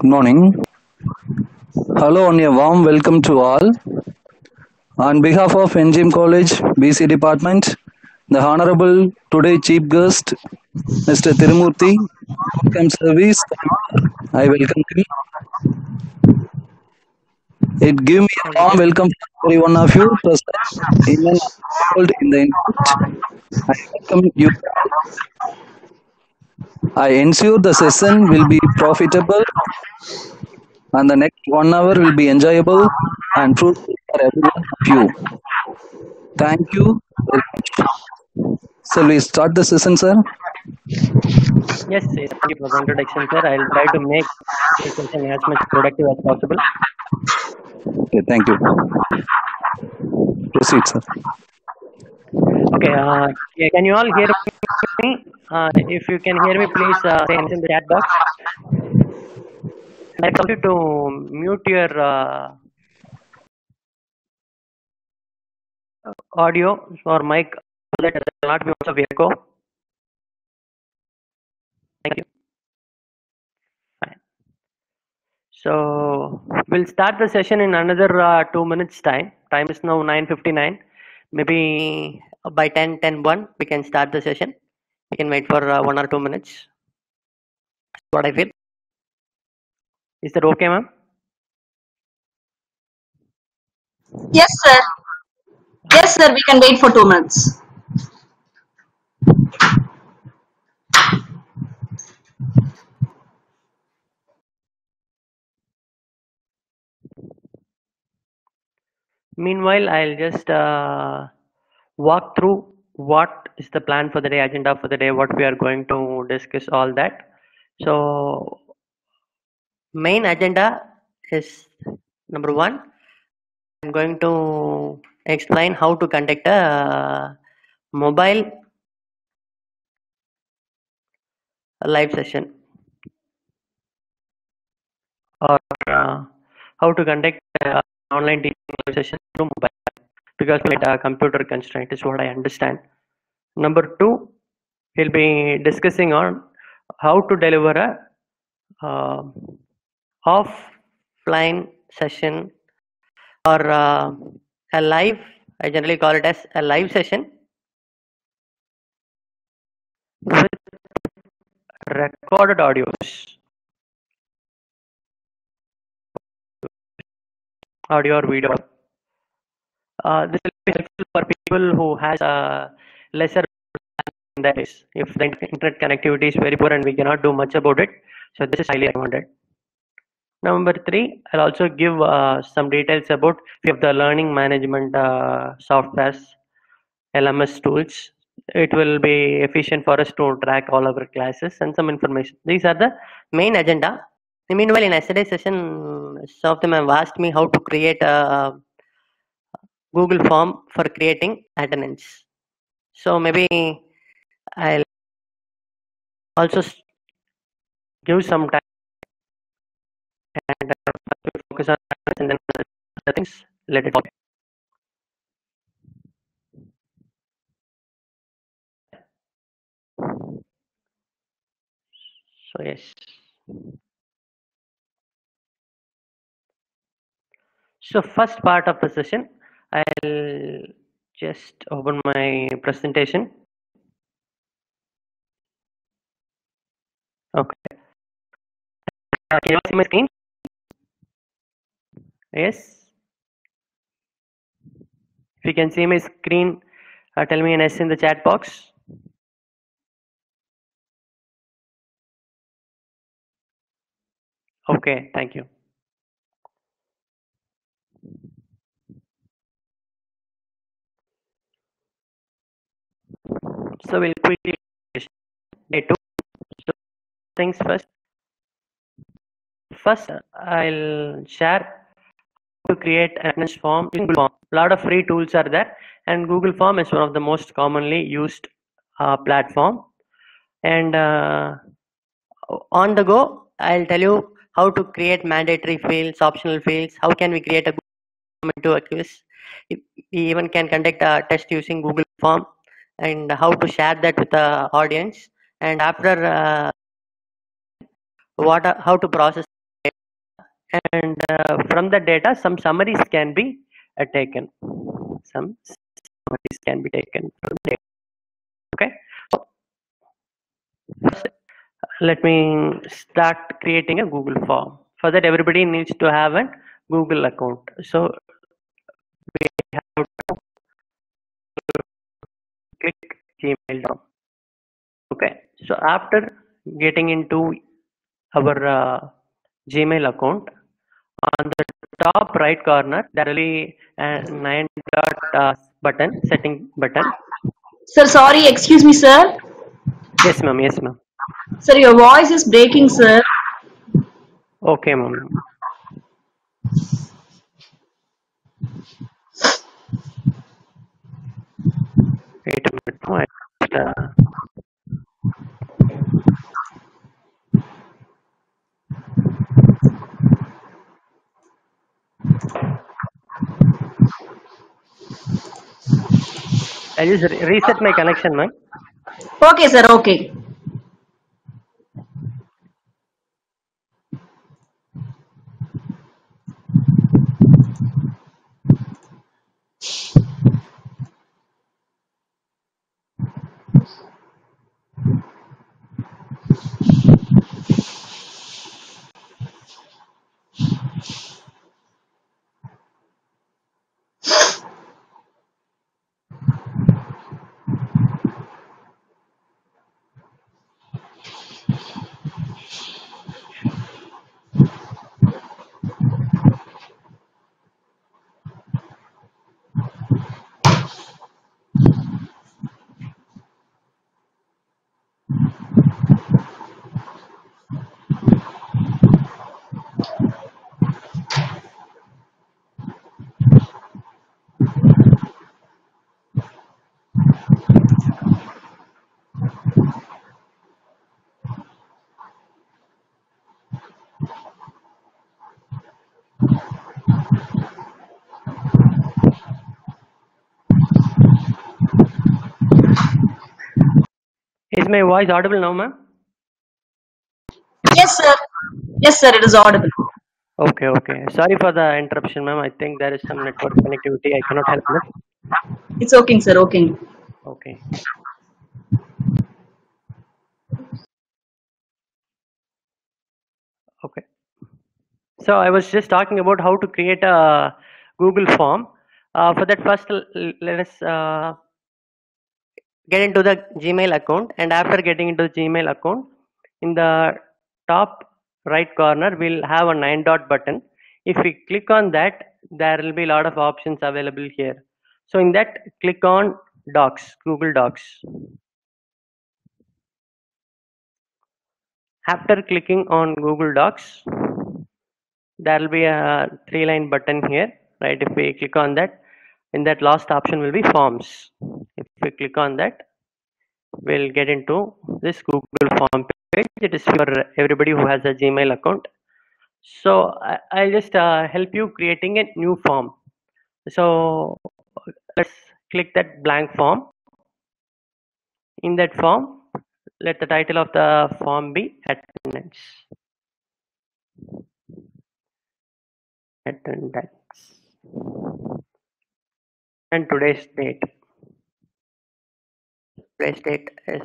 Good morning. Hello and a warm welcome to all. On behalf of NGM College, BC Department, the Honorable today Chief Guest, Mr. Tirumurthy, welcome service. I welcome him. It gives me a Thank you, warm sir. welcome to every one of you present in an world in the internet. I welcome you. I ensure the session will be profitable and the next 1 hour will be enjoyable and fruitful for every one of you. Thank you very much. Shall we start the session, sir? Yes, yes, thank you for the introduction, sir. I'll try to make this session as much productive as possible. Okay, thank you. Proceed, sir. Okay, yeah, can you all hear me? If you can hear me, please say anything in the chat box. I want you to mute your audio or mic so that there will not be much of echo. Thank you. Fine. So we'll start the session in another 2 minutes time. Time is now 9:59. Maybe by 10:10:1 we can start the session. We can wait for 1 or 2 minutes. That's what I feel. Is that okay, ma'am? Yes, sir. Yes, sir. We can wait for 2 minutes. Meanwhile, I'll just walk through what is the plan for the day, agenda for the day, what we are going to discuss, all that. So, main agenda is number one. I'm going to explain how to conduct a mobile live session, or how to conduct online teaching live session through mobile, because a computer constraint is what I understand. Number two, he'll be discussing on how to deliver uh, offline session, or a live, I generally call it as a live session with recorded audios, audio or video. This will be helpful for people who has lesser than that is, if the internet connectivity is very poor and we cannot do much about it. So this is highly recommended. Number three, I'll also give some details about few of the learning management softwares, LMS tools. It will be efficient for us to track all our classes and some information. These are the main agenda. Meanwhile, in yesterday's session, some of them have asked me how to create a Google form for creating attendance. So maybe I'll also give some time and focus on attendance, and then other things let it follow. So yes. So first part of the session, I'll just open my presentation. Okay. Can you see my screen? Yes. If you can see my screen, tell me an S in the chat box. Okay, thank you. So we'll quickly day two. So things first. First, I'll share to create an attendance form in Google Form. A lot of free tools are there, and Google Form is one of the most commonly used platform. And on the go, I'll tell you how to create mandatory fields, optional fields. How can we create a to a quiz? We even can conduct a test using Google Form, and how to share that with the audience. And after how to process and from the data some summaries can be taken. Some summaries can be taken from the data. Okay, so first let me start creating a Google form. For that, everybody needs to have a Google account. So we have to click Gmail. Okay, so after getting into our Gmail account, on the top right corner there will be a 9 dot button, setting button. Sir, sorry, excuse me, sir. Yes, ma'am. Yes, ma'am. Sir, your voice is breaking, sir. Okay, ma'am. Wait a minute. No, I just reset my connection, ma'am. Okay, sir, okay. Is my voice audible now, ma'am? Yes, sir. Yes, sir, it is audible. Okay, okay. Sorry for the interruption, ma'am. I think there is some network connectivity. I cannot help it. It's okay, sir, okay. Okay. Okay. So I was just talking about how to create a Google form. For that, first let us get into the Gmail account, and after getting into the Gmail account, in the top right corner we'll have a 9 dot button. If we click on that, there will be a lot of options available here. So in that, click on Docs, Google Docs. After clicking on Google Docs, there will be a 3-line button here, right? If we click on that, in that last option will be Forms. If we click on that, we'll get into this Google Form page. It is for everybody who has a Gmail account. So I'll just help you creating a new form. So let's click that blank form. In that form, let the title of the form be attendance. Attendance. And today's date. Today's date is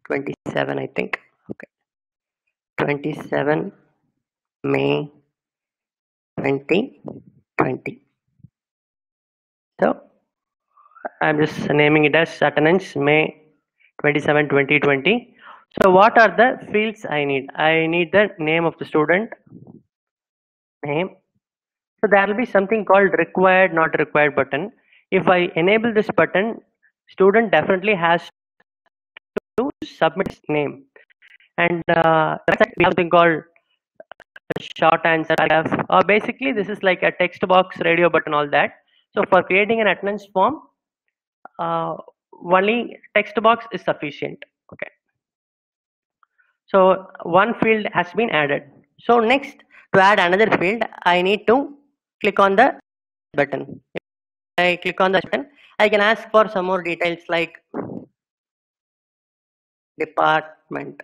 27, I think. Okay. 27 May 2020. So I'm just naming it as attendance May 27, 2020. So what are the fields I need? I need the name of the student, name. So there will be something called required, not required button. If I enable this button, student definitely has to submit his name. And we have something called short answer. Basically, this is like a text box, radio button, all that. So for creating an attendance form, only text box is sufficient. Okay. So one field has been added. So next, to add another field, I need to click on the button. If I click on the button, I can ask for some more details like department.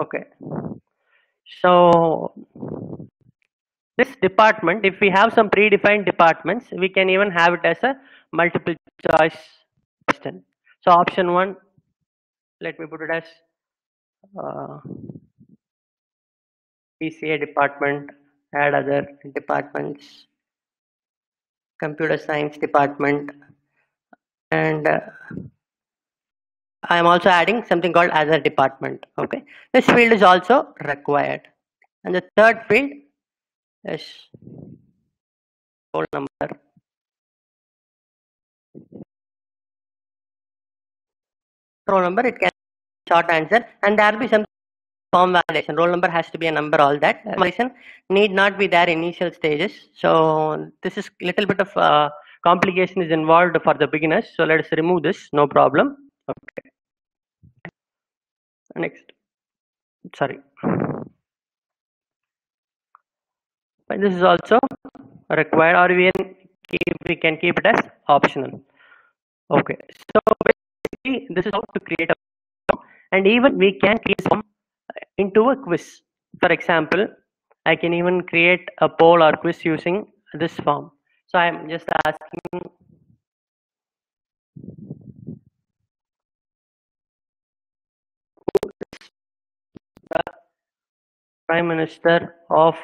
Okay. So this department, if we have some predefined departments, we can even have it as a multiple choice question. So option 1, let me put it as uh, PCA department, add other departments, computer science department, and I am also adding something called other department. Okay, this field is also required, and the third field is roll number. Roll number, it can be short answer, and there will be some form validation. Roll number has to be a number. All that validation need not be there initial stages. So this is little bit of complication is involved for the beginners. So let us remove this. No problem. Okay. Next. Sorry. But this is also required, or we can keep it as optional. Okay. So basically, this is how to create a form, and even we can create a form into a quiz. For example, I can even create a poll or quiz using this form. So I am just asking the Prime Minister of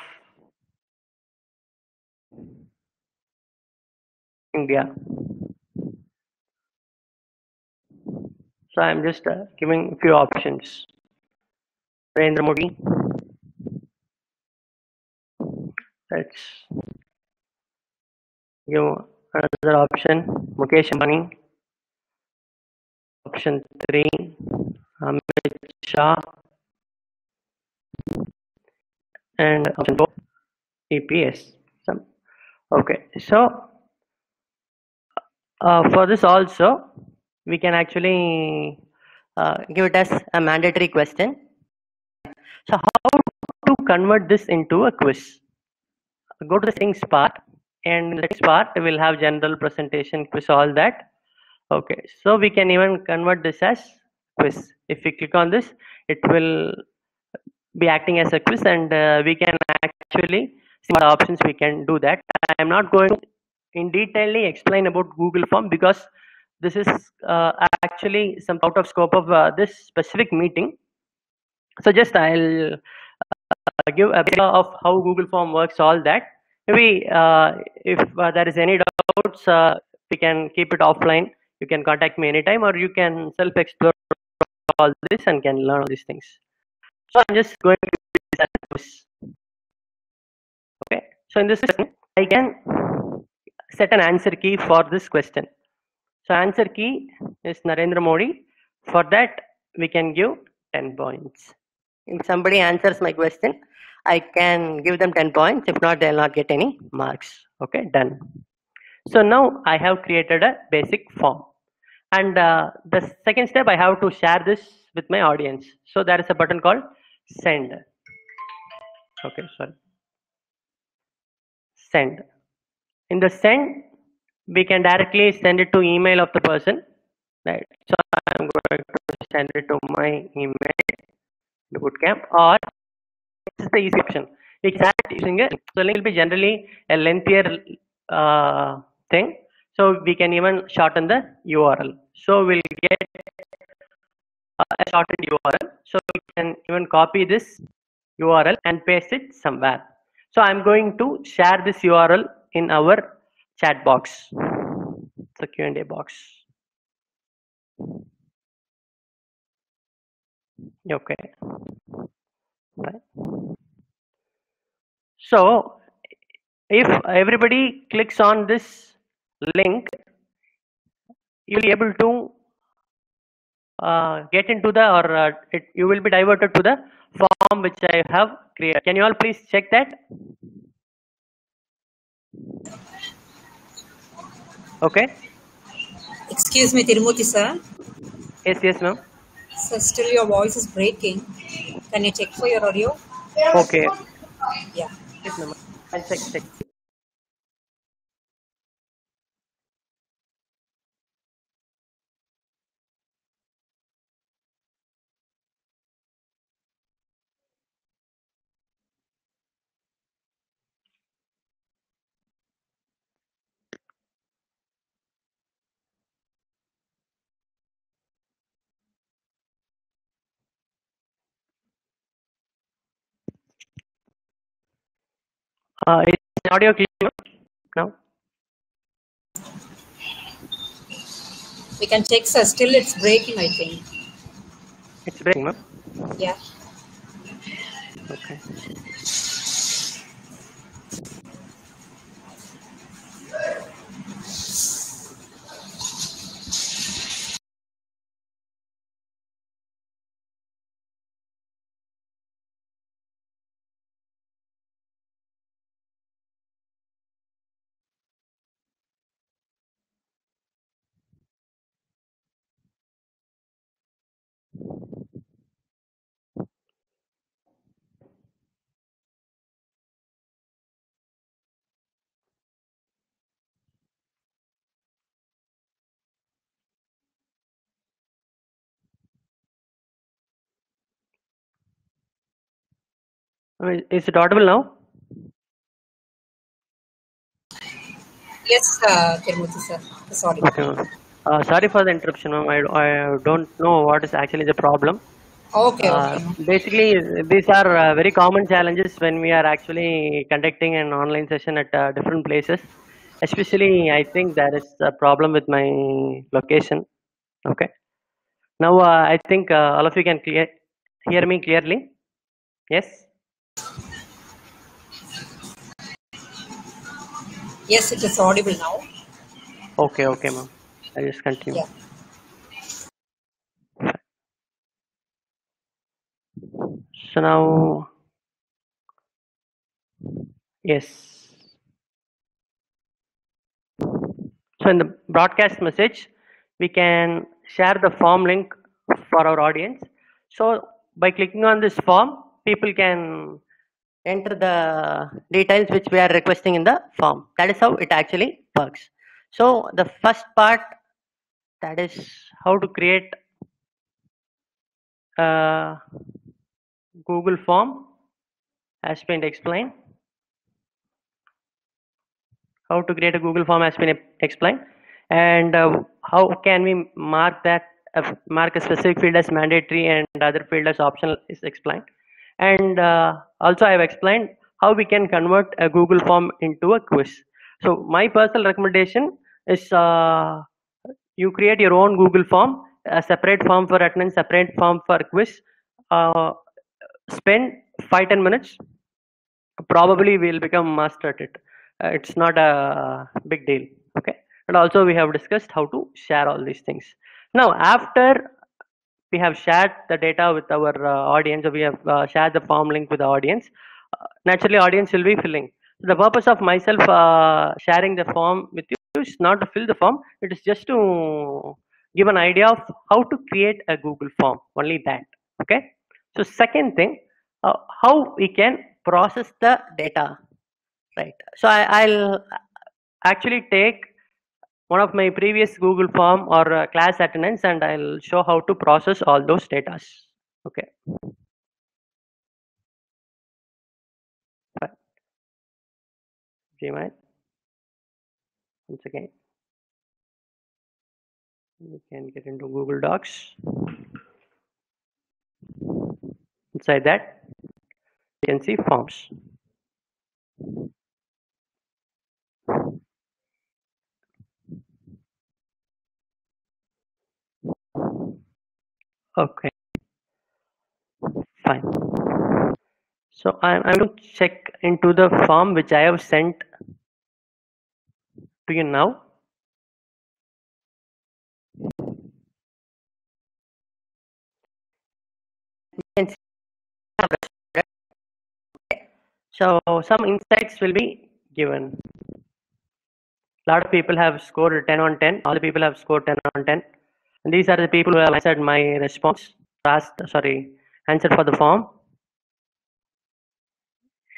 India. So I am just giving a few options. Narendra Modi. Let's give another option. Mukesh Ambani. Option 3. Amit Shah. And option 4. EPS. Okay. So for this also, we can actually give it as a mandatory question. So how to convert this into a quiz? Go to the settings part, and in the settings part we'll have general presentation, quiz, all that. Okay, so we can even convert this as quiz. If we click on this, it will be acting as a quiz, and we can actually see what options we can do that. I am not going to in detailedly explain about Google Form because this is actually some out of scope of this specific meeting. So just I'll give a bit of how Google Form works, all that. Maybe if there is any doubts, we can keep it offline. You can contact me anytime, or you can self-explore all this and can learn all these things. So I'm just going to do this. Okay. So in this question, I can set an answer key for this question. So answer key is Narendra Modi. For that, we can give 10 points. If somebody answers my question, I can give them 10 points. If not, they'll not get any marks. Okay, done. So now I have created a basic form. And the second step, I have to share this with my audience. So there is a button called send. Okay, sorry. Send. In the send, we can directly send it to email of the person. Right. So I'm going to send it to my email, the bootcamp, or this is the easy option. We can start using it. So link will be generally a lengthier thing. So we can even shorten the URL. So we'll get a shortened URL. So we can even copy this URL and paste it somewhere. So I'm going to share this URL in our chat box, the Q&A box. Okay. Right. So if everybody clicks on this link, you'll be able to get into the, or you will be diverted to the form which I have created. Can you all please check that? Okay. Excuse me, Tirumurthy sir. Yes, ma'am. Sir, still your voice is breaking. Can you check for your audio? Okay. Yeah. Yes, ma'am. I'll check. Is audio clear now? We can check, sir. Still, it's breaking, I think. It's breaking, ma'am. Yeah. Okay. Is it audible now? Yes, Kirmurthy, sir. Sorry. Okay, ma'am. Sorry for the interruption, ma'am. I don't know what is actually the problem. Okay, okay. Basically, these are very common challenges when we are actually conducting an online session at different places. Especially, I think there is a problem with my location. Okay. Now, I think all of you can hear me clearly. Yes. Yes, it is audible now. Okay, okay, ma'am. I'll just continue. Yeah. So now, yes. So in the broadcast message, we can share the form link for our audience. So by clicking on this form, people can enter the details which we are requesting in the form. That is how it actually works. So the first part, that is how to create a Google form, has been explained. How to create a Google form has been explained, and how can we mark that mark a specific field as mandatory and other field as optional is explained, and also I have explained how we can convert a Google form into a quiz. So my personal recommendation is you create your own Google form, a separate form for attendance, separate form for quiz. Uh, Spend 5-10 minutes, probably we'll become master at it. It's not a big deal. Okay. And also we have discussed how to share all these things. Now after we have shared the data with our audience, or we have shared the form link with the audience, naturally audience will be filling. The purpose of myself sharing the form with you is not to fill the form, it is just to give an idea of how to create a Google form, only that. Okay. So second thing, how we can process the data, right? So I'll actually take one of my previous Google form or class attendance, and I'll show how to process all those data. Okay. Fine. Gmail. Once again, you can get into Google Docs. Inside that, you can see forms. Okay, fine. So I'm going to check into the form which I have sent to you now. You can see. So some insights will be given. A lot of people have scored 10 on 10. All the people have scored 10 on 10. And these are the people who have answered my response, answered for the form.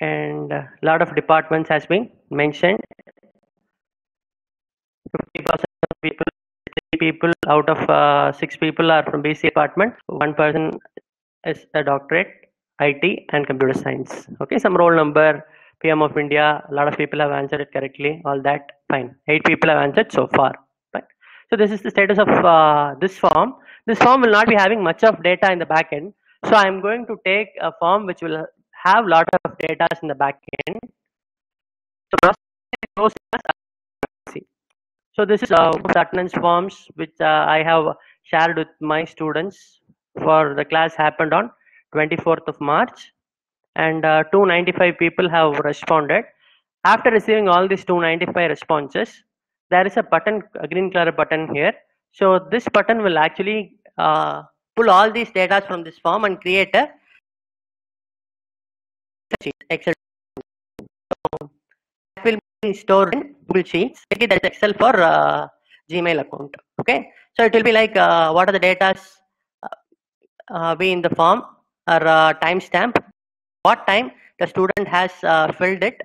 And a lot of departments has been mentioned. 50% people, 3 people out of 6 people are from BC department. 1 person is a doctorate, IT and computer science. Okay, some roll number, PM of India, a lot of people have answered it correctly, all that, fine. 8 people have answered so far, right? So this is the status of this form. This form will not be having much of data in the back end. So I'm going to take a form which will have lot of data in the back end. So processing those data. So this is attendance forms which I have shared with my students for the class happened on 24th of March, and 295 people have responded. After receiving all these 295 responses, there is a button, a green color button here. So this button will actually pull all these data from this form and create a sheet, Excel. So that will be stored in Google Sheets. Take it as Excel for Gmail account. Okay, so it will be like what are the data be in the form or timestamp, what time the student has filled it,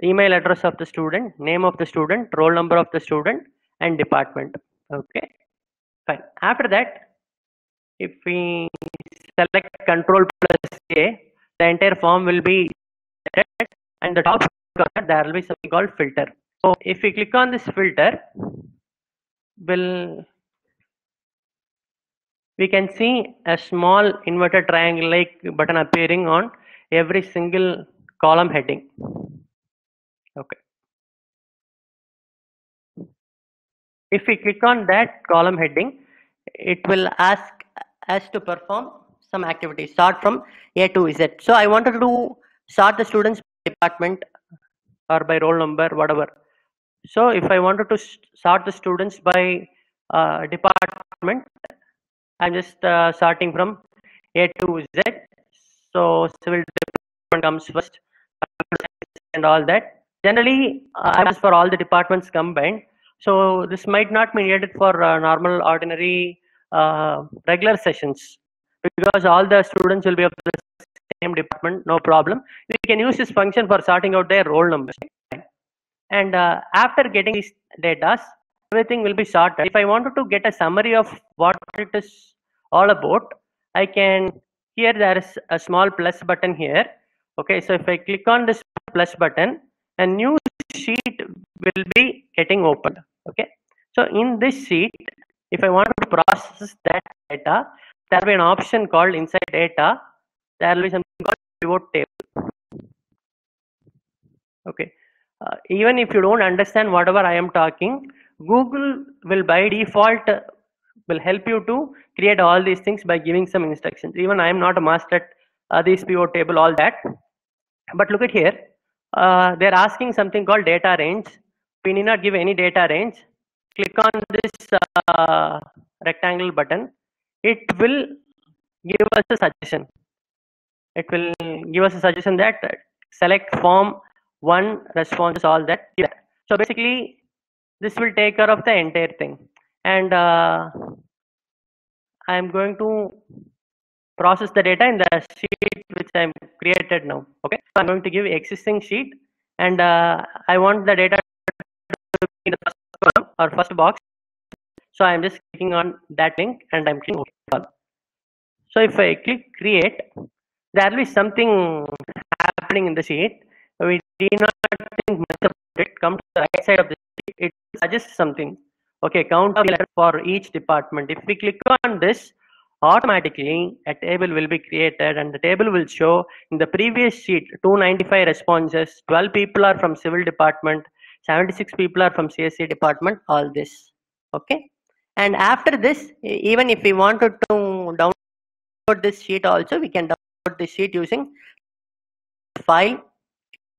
email address of the student, name of the student, roll number of the student, and department. Okay, fine. After that, if we select Control plus A, the entire form will be selected, and the top corner there will be something called filter. So if we click on this filter, we can see a small inverted triangle like button appearing on every single column heading. Okay. If we click on that column heading, it will ask us to perform some activities, start from A to Z. So I wanted to sort the students by department or by roll number, whatever. So if I wanted to sort the students by department, I'm just starting from A to Z. So civil department comes first and all that. Generally, I was for all the departments combined. So this might not be needed for normal, ordinary, regular sessions, because all the students will be of the same department, no problem. We can use this function for sorting out their roll numbers. And after getting these data, everything will be sorted. If I wanted to get a summary of what it is all about, I can, here there is a small plus button here. Okay, so if I click on this plus button, a new sheet will be getting opened. Okay, so in this sheet, if I want to process that data, there will be an option called inside data. There will be something called pivot table. Okay, even if you don't understand whatever I am talking, Google will by default will help you to create all these things by giving some instructions. Even I am not a master at this pivot table, all that. But look at here, they're asking something called data range. We need not give any data range. Click on this rectangle button. It will give us a suggestion. It will give us a suggestion that select form 1 responses, all that. So basically, this will take care of the entire thing. And I am going to process the data in the sheet which I am created now. Okay, so I'm going to give existing sheet, and I want the data to be in the first column or first box. So I'm just clicking on that link and I'm clicking OK. So if I click create, there will be something happening in the sheet. We do not think much about it. Come to the right side of the sheet, it suggests something. Okay, count of letters for each department. If we click on this, automatically a table will be created, and the table will show in the previous sheet 295 responses, 12 people are from civil department, 76 people are from CSC department, all this. Okay, and after this, even if we wanted to download this sheet also, we can download this sheet using file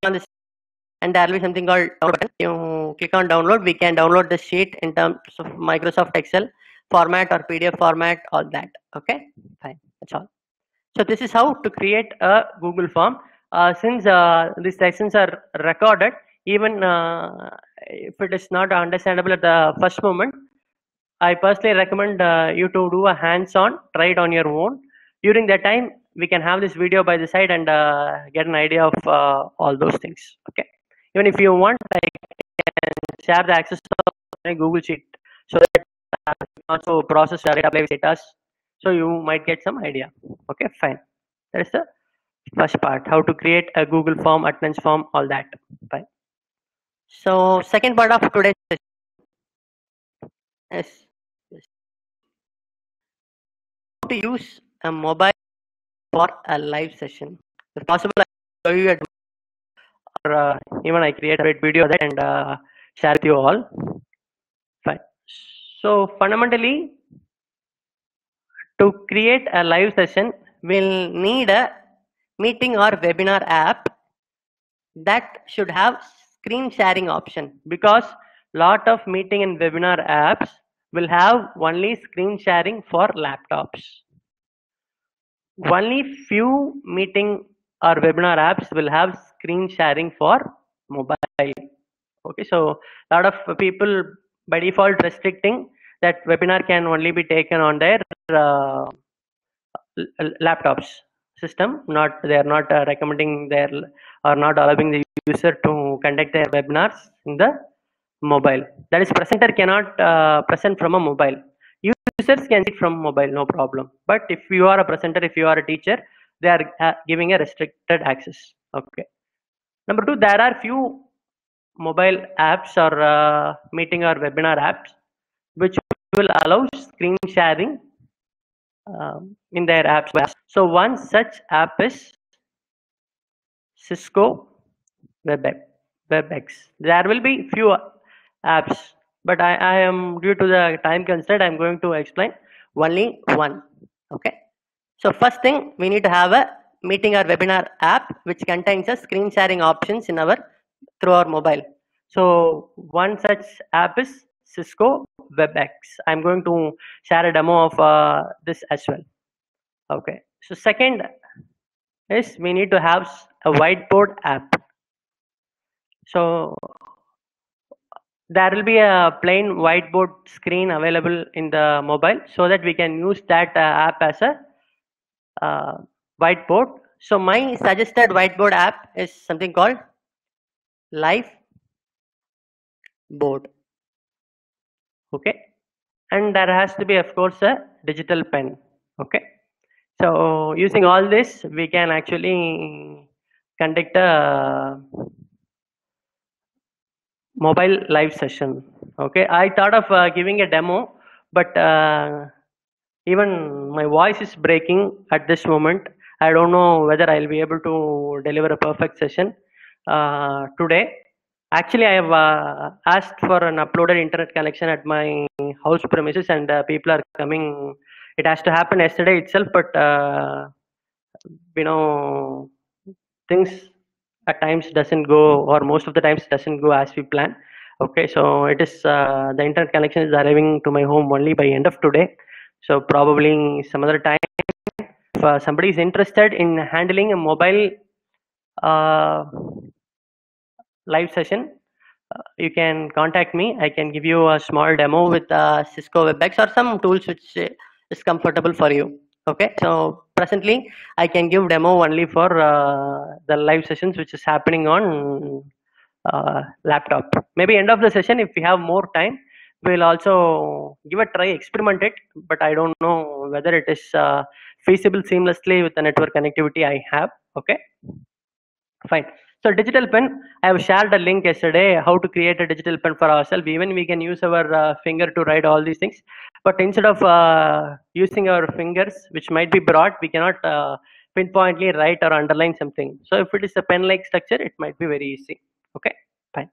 on this, and there will be something called download button. You click on download, we can download the sheet in terms of Microsoft Excel format or PDF format, all that. Okay, fine, that's all. So this is how to create a Google form. Since these sessions are recorded, even if it is not understandable at the first moment, I personally recommend you to do a hands-on, try it on your own. During that time, we can have this video by the side and get an idea of all those things. Okay, even if you want, I can share the access of my Google Sheet so that you can also process data, so you might get some idea. Okay, fine. That is the first part, how to create a Google form, attendance form, all that. Fine. So second part of today's session is how to use a mobile for a live session. If possible, I will show you a even I create a great video of that and share with you all. Fine. So fundamentally, to create a live session, we'll need a meeting or webinar app that should have screen sharing option, because lot of meeting and webinar apps will have only screen sharing for laptops. Only few meeting or webinar apps will have screen sharing for mobile. Okay, so a lot of people by default restricting that webinar can only be taken on their laptops system. Not, they are not recommending their or not allowing the user to conduct their webinars in the mobile. That is, presenter cannot present from a mobile. Users can see from mobile, no problem. But if you are a presenter, if you are a teacher, they are giving a restricted access. Okay. Number two, there are few mobile apps or meeting or webinar apps which will allow screen sharing in their apps. So one such app is Cisco WebEx. There will be few apps, but I am, due to the time constraint, I am going to explain only one. Okay. So first thing, we need to have a meeting or webinar app which contains a screen sharing options in our through our mobile. So one such app is Cisco WebEx. I'm going to share a demo of this as well. Okay. So second is we need to have a whiteboard app. So there will be a plain whiteboard screen available in the mobile, so that we can use that app as a whiteboard. So my suggested whiteboard app is something called Live Board. Okay, and there has to be, of course, a digital pen. Okay, so using all this, we can actually conduct a mobile live session. Okay, I thought of giving a demo, but even my voice is breaking at this moment. I don't know whether I'll be able to deliver a perfect session today. Actually, I have asked for an uploaded internet connection at my house premises, and people are coming. It has to happen yesterday itself, but you know, things at times doesn't go, or most of the times doesn't go as we plan. Okay, so it is the internet connection is arriving to my home only by end of today. So probably some other time, if somebody is interested in handling a mobile live session, you can contact me. I can give you a small demo with Cisco WebEx or some tools which is comfortable for you. Okay, so presently I can give demo only for the live sessions which is happening on laptop. Maybe end of the session, if we have more time, we'll also give a try, experiment it, but I don't know whether it is feasible seamlessly with the network connectivity I have. Okay, fine. So digital pen, I have shared a link yesterday how to create a digital pen for ourselves. Even we can use our finger to write all these things, but instead of using our fingers, which might be broad, we cannot pinpointly write or underline something. So if it is a pen-like structure, it might be very easy. Okay, fine.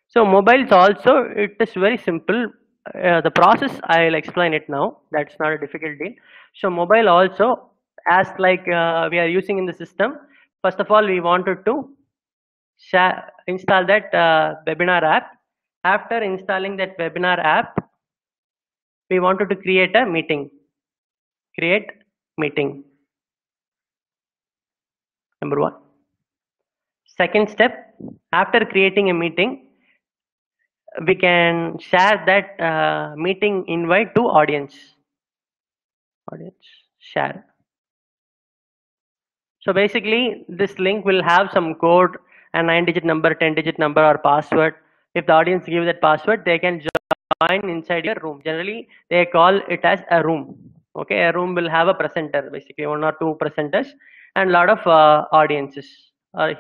So mobiles also, it is very simple. The process, I'll explain it now. That's not a difficult deal. So mobile also, as like we are using in the system, first of all, we wanted to install that webinar app. After installing that webinar app, we wanted to create a meeting. Create meeting. Number one. Second step, after creating a meeting, we can share that meeting invite to audience. Audience, share. So basically, this link will have some code, a 9-digit number, 10-digit number, or password. If the audience gives that password, they can join inside your room. Generally, they call it as a room. Okay, a room will have a presenter, basically 1 or 2 presenters, and a lot of audiences.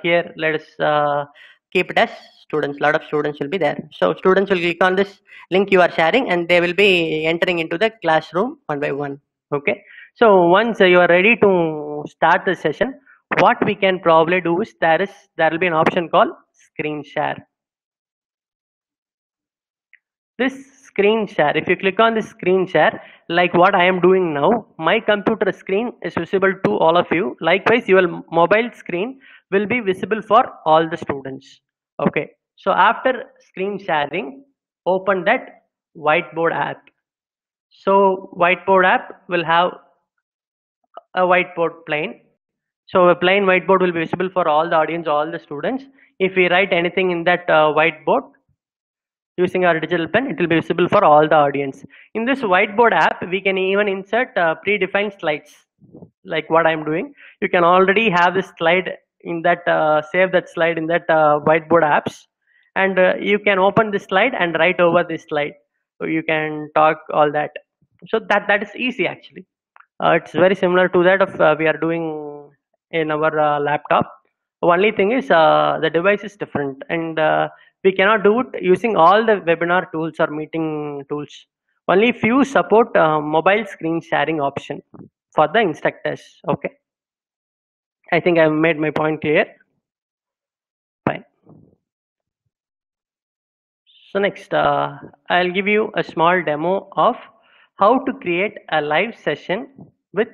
Here, let us keep it as students. A lot of students will be there. So students will click on this link you are sharing, and they will be entering into the classroom one by one. Okay. So once you are ready to start the session, what we can probably do is there will be an option called screen share. This screen share, if you click on this screen share, like what I am doing now, my computer screen is visible to all of you. Likewise, your mobile screen will be visible for all the students. Okay, so after screen sharing, open that whiteboard app. So whiteboard app will have a whiteboard plane. So a plain whiteboard will be visible for all the audience, all the students. If we write anything in that whiteboard using our digital pen, it will be visible for all the audience. In this whiteboard app, we can even insert predefined slides, like what I'm doing. You can already have this slide in that, save that slide in that whiteboard apps, and you can open this slide and write over this slide. So you can talk all that. So that is easy actually. It's very similar to that of we are doing in our laptop. Only thing is the device is different, and we cannot do it using all the webinar tools or meeting tools. Only few support mobile screen sharing option for the instructors. Okay, I think I've made my point clear. Fine. So next, I'll give you a small demo of how to create a live session with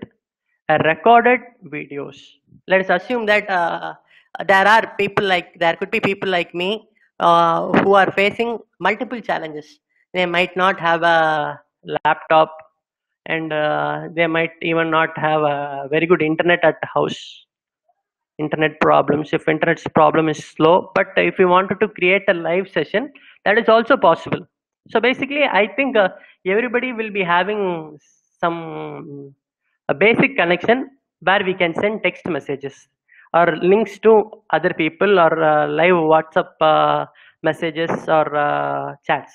a recorded videos. Let us assume that there could be people like me who are facing multiple challenges. They might not have a laptop, and they might even not have a very good internet at the house. Internet problems, if internet's problem is slow, but if you wanted to create a live session, that is also possible. So basically, I think everybody will be having some a basic connection where we can send text messages or links to other people, or live WhatsApp messages or chats.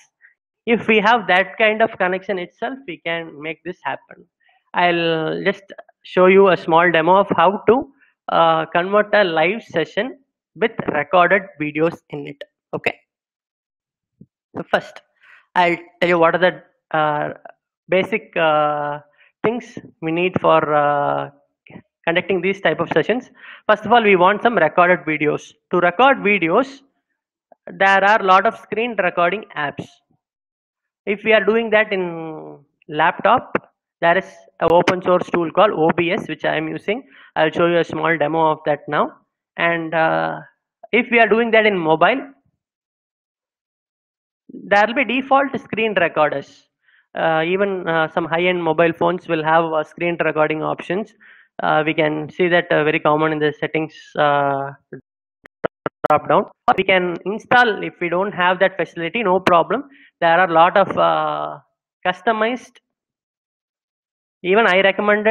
If we have that kind of connection itself, we can make this happen. I'll just show you a small demo of how to convert a live session with recorded videos in it. Okay. So first, I'll tell you what are the basic things we need for conducting these type of sessions. First of all, we want some recorded videos. To record videos, there are a lot of screen recording apps. If we are doing that in laptop, there is an open source tool called OBS, which I am using. I'll show you a small demo of that now. And if we are doing that in mobile, there will be default screen recorders. Even some high-end mobile phones will have screen recording options. We can see that very common in the settings drop down. We can install, if we don't have that facility, no problem. There are a lot of customized. Even I recommend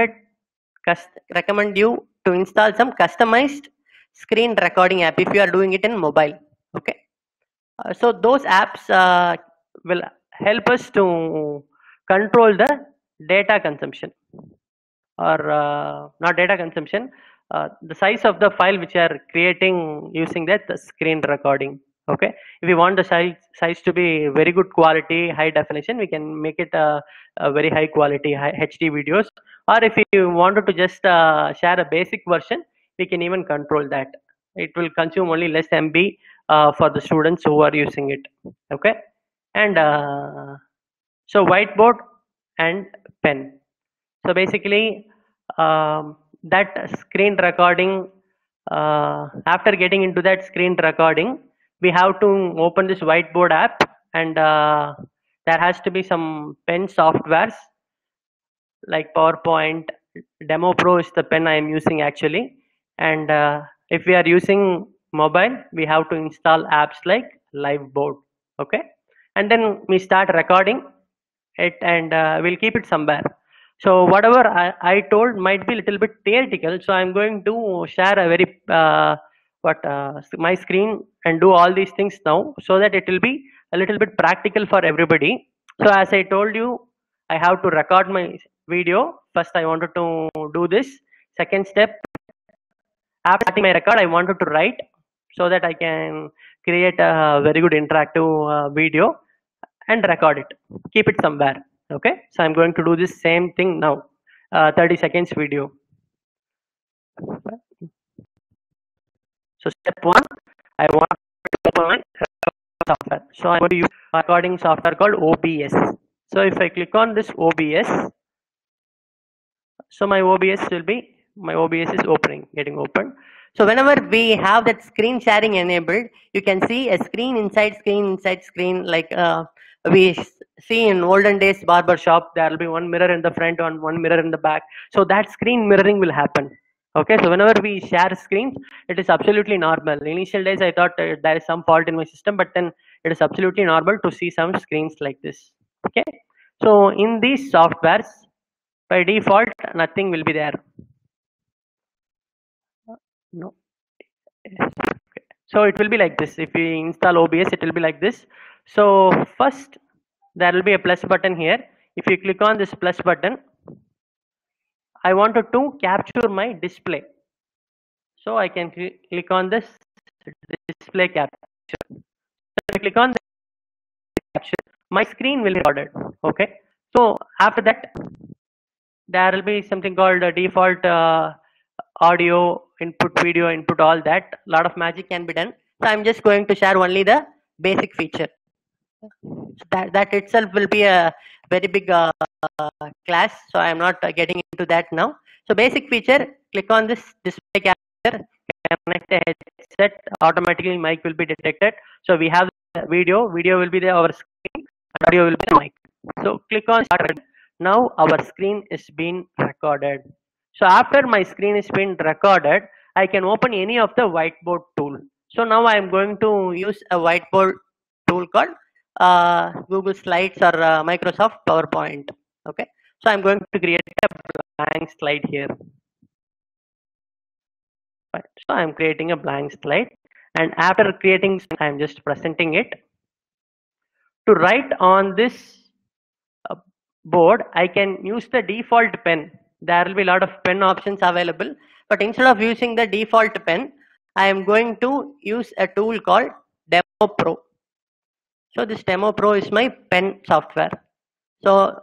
you to install some customized screen recording app if you are doing it in mobile. Okay. So those apps will help us to control the data consumption, or not data consumption, the size of the file which are creating using that screen recording. Okay, if we want the size to be very good quality, high definition, we can make it a very high quality HD videos, or if you wanted to just share a basic version, we can even control that. It will consume only less MB for the students who are using it. Okay, and so whiteboard and pen. So basically, that screen recording, after getting into that screen recording, we have to open this whiteboard app, and there has to be some pen softwares like PowerPoint. Demo Pro is the pen I am using actually, and if we are using mobile, we have to install apps like Liveboard. Okay, and then we start recording it, and we'll keep it somewhere. So whatever I told might be a little bit theoretical, so I'm going to share a very my screen and do all these things now, so that it will be a little bit practical for everybody. So as I told you, I have to record my video. First I wanted to do this. Second step, after starting my record, I wanted to write so that I can create a very good interactive video and record it, keep it somewhere. Okay, so I'm going to do this same thing now. 30 seconds video. So step one, I want to open my software. So I'm going to use a recording software called OBS. So if I click on this OBS, so my OBS is getting open. So whenever we have that screen sharing enabled, you can see a screen inside screen, like we see in olden days barber shop. There will be one mirror in the front and one mirror in the back. So that screen mirroring will happen. Okay, so whenever we share screens, it is absolutely normal. Initial days I thought there is some fault in my system, but then it is absolutely normal to see some screens like this. Okay, so in these softwares, by default nothing will be there. No. Yes. Okay. So it will be like this. If we install OBS, it will be like this. So first there will be a plus button here. If you click on this plus button, I wanted to capture my display, so I can click on this display capture. If I click on the capture, my screen will be recorded. Okay, so after that there will be something called default audio input, video input, all that. A lot of magic can be done. So I'm just going to share only the basic feature. So that itself will be a very big class, so I'm not getting into that now. So basic feature, click on this display capture, connect the headset, automatically mic will be detected. So we have video will be there, our screen, and audio will be the mic. So click on start. Now our screen is being recorded. So after my screen is being recorded, I can open any of the whiteboard tool. So now I am going to use a whiteboard tool called Google Slides or Microsoft PowerPoint. Okay, so I'm going to create a blank slide here. Right. So I'm creating a blank slide, and after creating, I'm just presenting it. To write on this board, I can use the default pen. There will be a lot of pen options available, but instead of using the default pen, I am going to use a tool called Demo Pro. So this Demo Pro is my pen software. So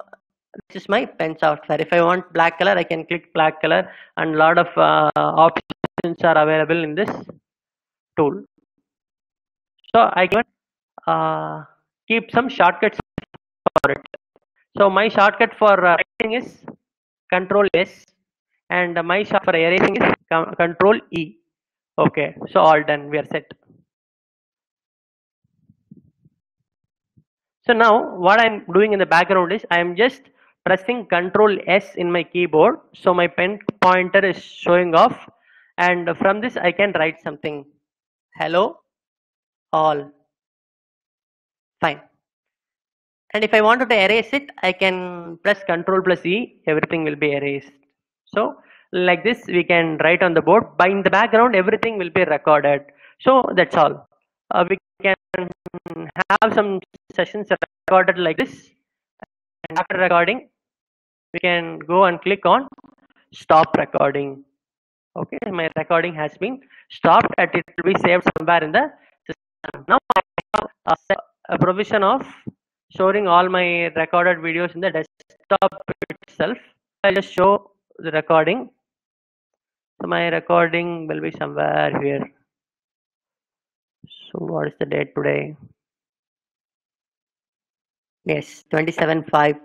this is my pen software. If I want black color, I can click black color, and a lot of options are available in this tool. So I can keep some shortcuts for it. So my shortcut for writing is Control S, and my shortcut for erasing is Control E. Okay, so all done, we are set. So now what I'm doing in the background is I'm just pressing Control S in my keyboard. So my pen pointer is showing off, and from this I can write something. Hello all. Fine. And if I wanted to erase it, I can press Control plus E, everything will be erased. So like this we can write on the board, but in the background everything will be recorded. So that's all. We can have some sessions recorded like this, and after recording we can go and click on stop recording. Okay, my recording has been stopped, and it will be saved somewhere in the system. Now I have a provision of storing all my recorded videos in the desktop itself. I'll just show the recording. So my recording will be somewhere here. So what is the date today? Yes, 27/5.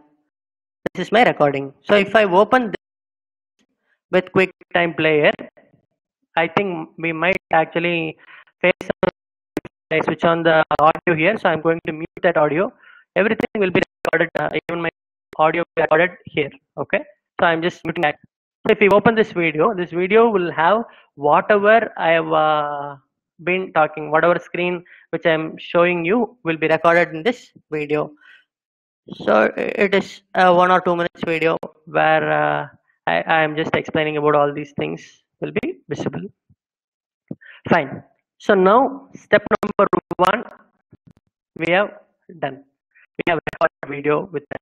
This is my recording. So if I open this with QuickTime Player, I think we might actually face some. I switch on the audio here, so I'm going to mute that audio. Everything will be recorded, even my audio will be recorded here. Okay, so I'm just muting that. So if you open this video will have whatever I have been talking, whatever screen which I'm showing you will be recorded in this video. So it is a 1 or 2 minutes video where I am just explaining about all these things will be visible. Fine. So now step number 1 we have done. We have recorded video with that.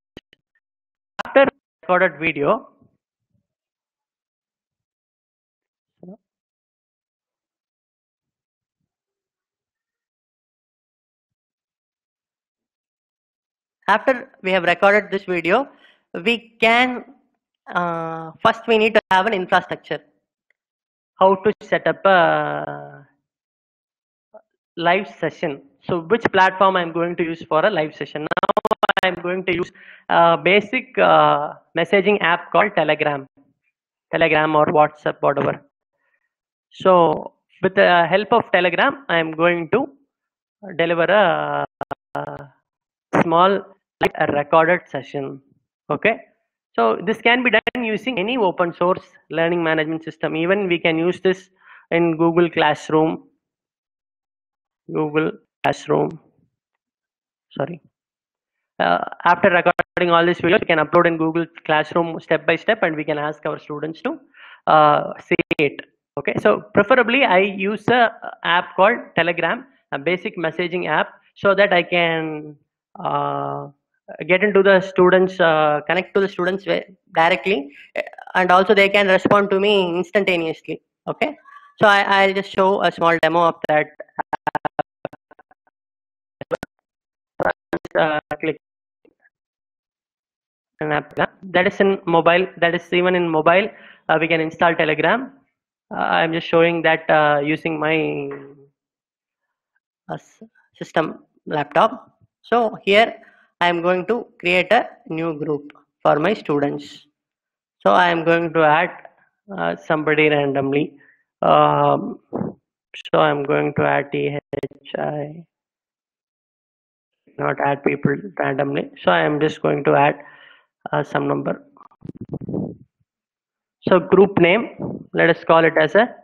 After recorded video, after we have recorded this video, we can first we need to have an infrastructure. How to set up a live session. So which platform I'm going to use for a live session? Now I'm going to use a basic messaging app called Telegram or WhatsApp, whatever. So with the help of Telegram, I'm going to deliver a small a recorded session. Okay. So this can be done using any open source learning management system. Even we can use this in Google Classroom. Sorry. After recording all these videos, we can upload in Google Classroom step by step, and we can ask our students to see it. Okay, so preferably I use a app called Telegram, a basic messaging app, so that I can get into the students, connect to the students directly, and also they can respond to me instantaneously. Okay, so I'll just show a small demo of that. Click an app that is in mobile, that is even in mobile. We can install Telegram. I'm just showing that using my system laptop. So here I am going to create a new group for my students. So I am going to add somebody randomly. So I'm going to add THI, not add people randomly. So I am just going to add some number. So group name, let us call it as a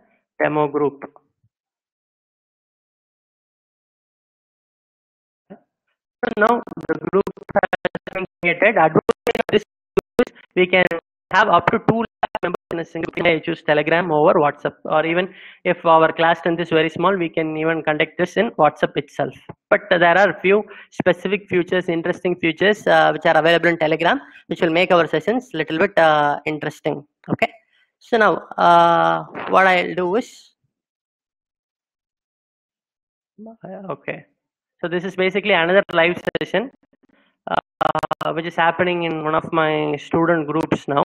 demo group. So now the group has been created. Advantage of this is we can have up to 2 lakh members in a single thing. I choose Telegram over WhatsApp, or even if our class strength is very small, we can even conduct this in WhatsApp itself. But there are few specific features, interesting features which are available in Telegram, which will make our sessions little bit interesting. Okay. So now what I'll do is, okay. So this is basically another live session which is happening in one of my student groups now.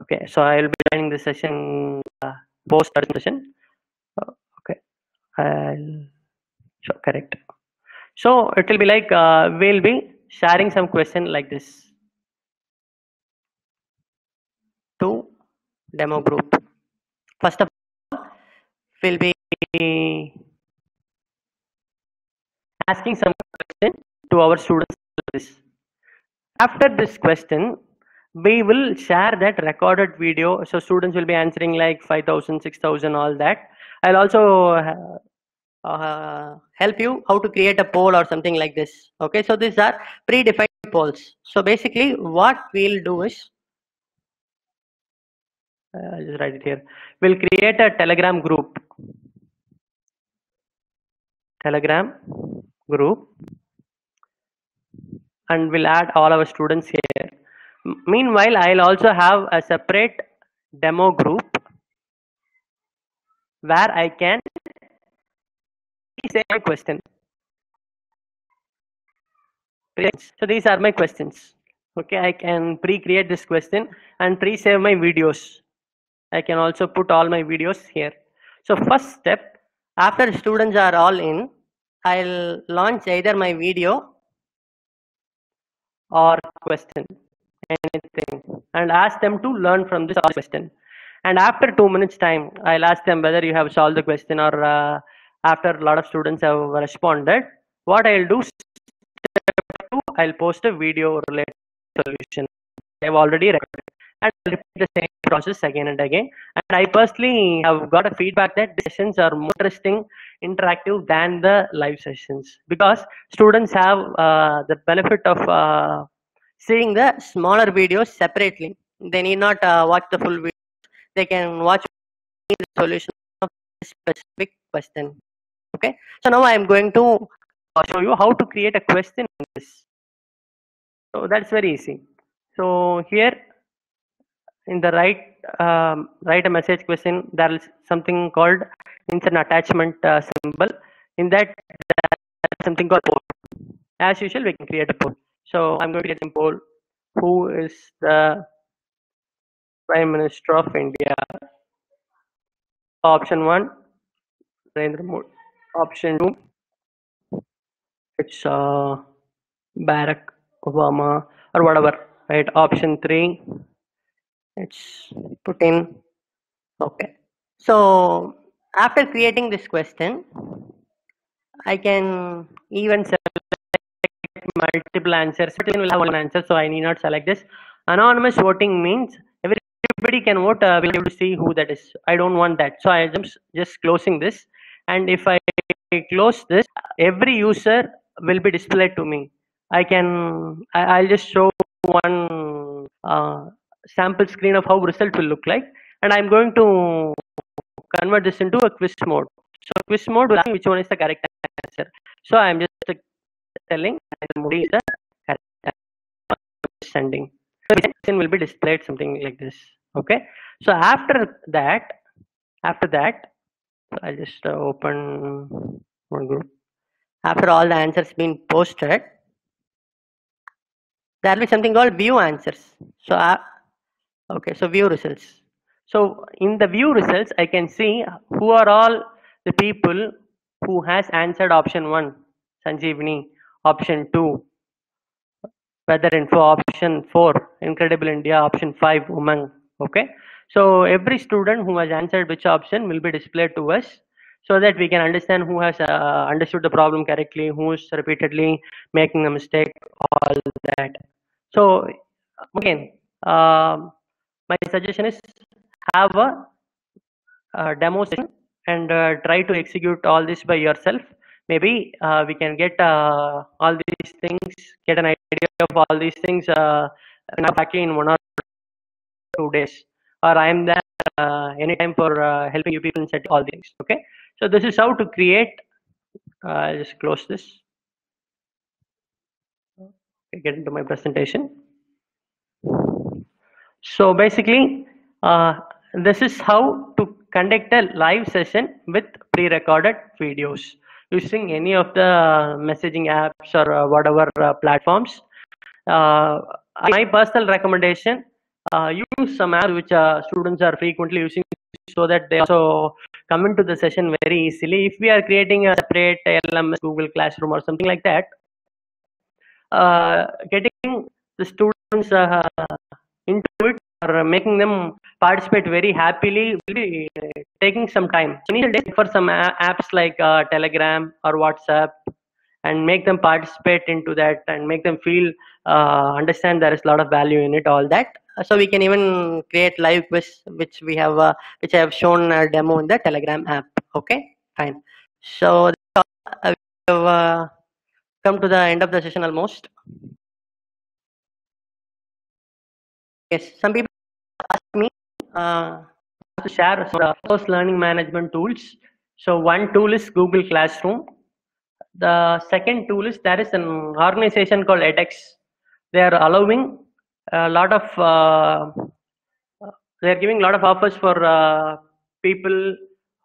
Okay, so I will be joining the session post session. Okay, I'll show correct. So it will be like we'll be sharing some question like this to demo group. First of all, we'll be asking some question to our students. After this question, we will share that recorded video. So students will be answering like 5,000, 6,000, all that. I'll also help you how to create a poll or something like this. Okay, so these are predefined polls. So basically what we'll do is, I'll just write it here. We'll create a Telegram group. And we'll add all our students here. Meanwhile, I'll also have a separate demo group where I can say my question. So these are my questions. Okay, I can pre-create this question and pre-save my videos. I can also put all my videos here. So first step, after students are all in, I'll launch either my video or question, anything, and ask them to learn from this question. And after 2 minutes time, I'll ask them whether you have solved the question, or after a lot of students have responded, what I'll do, I'll post a video related solution I've already recorded, and I'll repeat the same process again and again. And I personally have got a feedback that the sessions are more interesting, interactive than the live sessions, because students have the benefit of seeing the smaller videos separately. They need not watch the full video. They can watch the solution of a specific question. Okay, so now I am going to show you how to create a question in this. So that's very easy. So here in the right, write a message question. There is something called insert attachment symbol. In that, there's something called poll. As usual, we can create a poll. So I'm going to create a poll. Who is the Prime Minister of India? Option 1, Narendra Modi. Option 2, it's Barack Obama or whatever, right? Option 3, it's Putin. Okay. So after creating this question, I can even select multiple answers, but then we'll have one answer, so I need not select this. Anonymous voting means everybody can vote. We'll be able to see who that is. I don't want that, so I am just closing this. And if I close this, every user will be displayed to me. I'll just show one sample screen of how result will look like, and I'm going to convert this into a quiz mode. So quiz mode will ask me which one is the correct answer. So I'm just telling Modi is the correct answer. Sending. So the question will be displayed something like this. Okay. So after that, I'll just open one group. After all the answers been posted, there will be something called view answers. So okay, so view results. So in the view results, I can see who are all the people who has answered option 1, Sanjeevani, option 2, Weather Info, option 4, Incredible India, option 5, Umang. Okay, so every student who has answered which option will be displayed to us, so that we can understand who has understood the problem correctly, who is repeatedly making a mistake, all that. So again, my suggestion is have a demo session and try to execute all this by yourself. Maybe we can get all these things, get an idea of all these things actually in 1 or 2 days, or I am there anytime for helping you people set all things. Okay, so this is how to create. I'll just close this. Get into my presentation. So basically, this is how to conduct a live session with pre-recorded videos using any of the messaging apps or whatever platforms. My personal recommendation, use some apps which students are frequently using, so that they also come into the session very easily. If we are creating a separate LMS, Google Classroom or something like that, getting the students into it or making them participate very happily will be taking some time. So you need to for some apps like Telegram or WhatsApp, and make them participate into that and make them feel understand there is a lot of value in it, all that. So we can even create live quiz, which we have which I have shown a demo in the Telegram app. Okay, fine. So we have come to the end of the session almost. Yes, some people ask me to share some course learning management tools. So one tool is Google Classroom. The second tool is, there is an organization called edX. They are allowing a lot of they are giving a lot of offers for people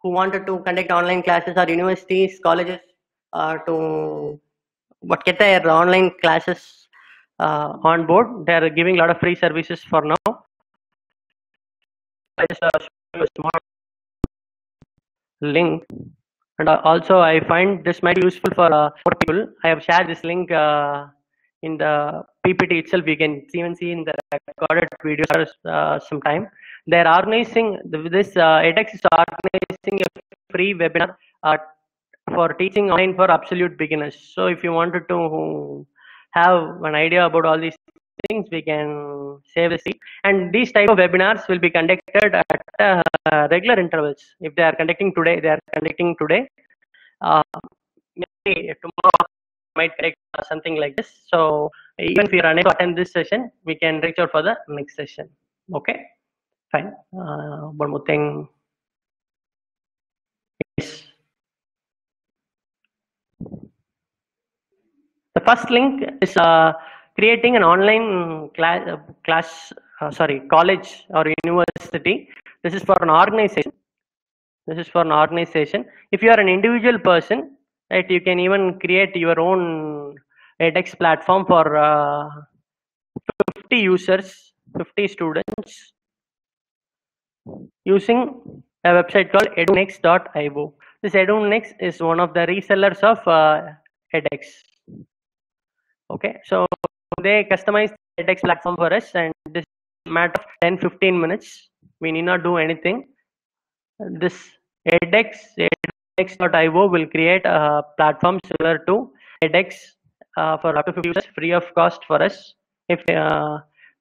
who wanted to conduct online classes, or universities, colleges to get their online classes on board. They are giving a lot of free services for now. I just show you a small link, and also I find this might be useful for people. I have shared this link in the PPT itself. You can even see in the recorded videos sometime. They are organizing this edX is organizing a free webinar for teaching online for absolute beginners. So if you wanted to have an idea about all these things, we can save the seat. And these type of webinars will be conducted at regular intervals. If they are conducting today, they are conducting today. Maybe tomorrow might conduct something like this. So even if you are unable to attend this session, we can reach out for the next session. Okay, fine. One more thing. Yes. The first link is creating an online college or university. This is for an organization. If you are an individual person, right, you can even create your own edX platform for 50 users, 50 students, using a website called edunext.io. This EduNext is one of the resellers of edX. Okay, so they customize the edX platform for us, and this matter of 10-15 minutes. We need not do anything. This edX.io will create a platform similar to edX for up to 50 users, free of cost for us. If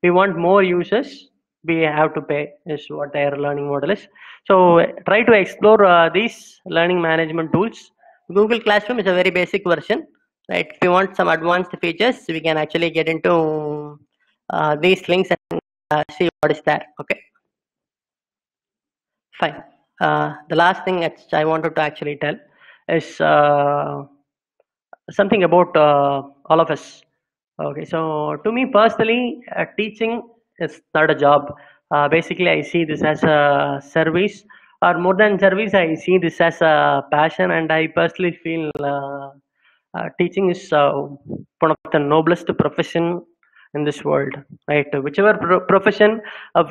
we want more users, we have to pay, is what their learning model is. So try to explore these learning management tools. Google Classroom is a very basic version, right? If you want some advanced features, we can actually get into these links and see what is there. Okay, fine. The last thing that I wanted to actually tell is something about all of us. Okay, so to me personally, teaching is not a job. Basically, I see this as a service, or more than service, I see this as a passion, and I personally feel teaching is one of the noblest profession in this world, right? Whichever profession